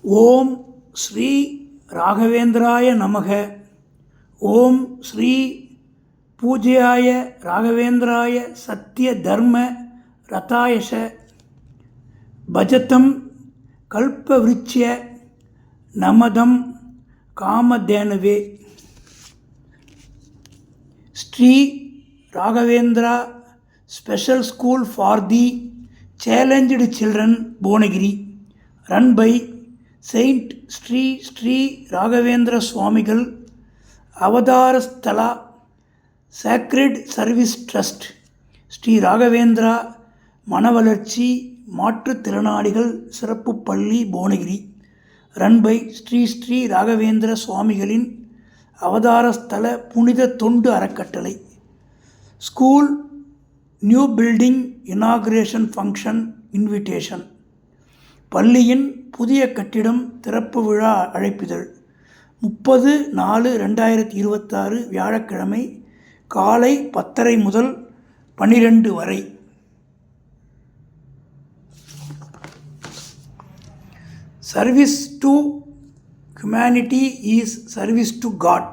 ஓம் ஸ்ரீ ராகவேந்திராய நமக. ஓம் ஸ்ரீ பூஜ்யாய ராகவேந்திராய சத்ய தர்ம ரதாயஷ பஜதம் கல்பவ்ருட்ச நமதம் காமதேனவே. Shri Raghavendra special school for the challenged children Bhuvanagiri, run by saint Shri Shri Raghavendra சுவாமிகள் அவதாரஸ்தலா sacred service trust, Shri Raghavendra மனவளர்ச்சி மாற்றுத்திறனாளிகள் சிறப்பு பள்ளி புவனகிரி, ரன் பை ஸ்ரீ ஸ்ரீ ராகவேந்திர சுவாமிகளின் அவதாரஸ்தல புனித தொண்டு அறக்கட்டளை. School new building inauguration function invitation. பள்ளியின் புதிய கட்டிடம் திறப்பு விழா அழைப்பிதழ் 30/4/2026 வியாழக்கிழமை காலை 10:30 முதல் 12 வரை. Service to humanity is service to God.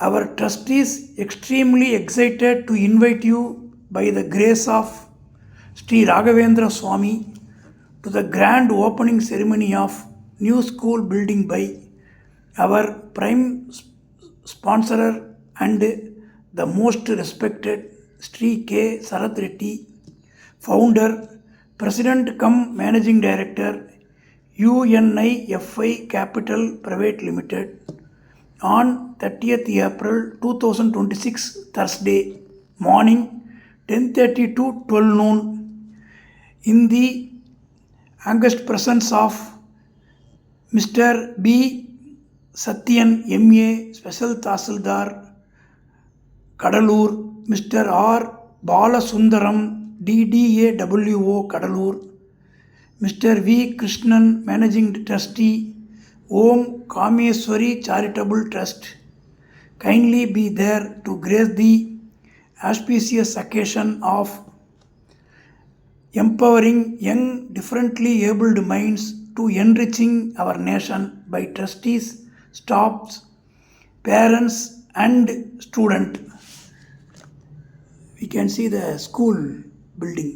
Our trust is extremely excited to invite you by the grace of Sri Raghavendra Swami to the grand opening ceremony of new school building by our prime sponsor and the most respected Sri K. Sarath Reddy, founder, president cum managing director, UNIFI Capital Private Limited, on 30th April 2026 Thursday morning 10:30 to 12 noon in the august presence of Mr. B. Satyan MA, Special Tahsildar, Kadalur, Mr. R. Balasundaram, DDAWO, Kadalur, Mr. V. Krishnan, Managing Trustee, Om Kameswari Charitable Trust. Kindly be there to grace the auspicious occasion of empowering young differently abled minds to enriching our nation by trustees, staffs, parents and students. We can see the school building.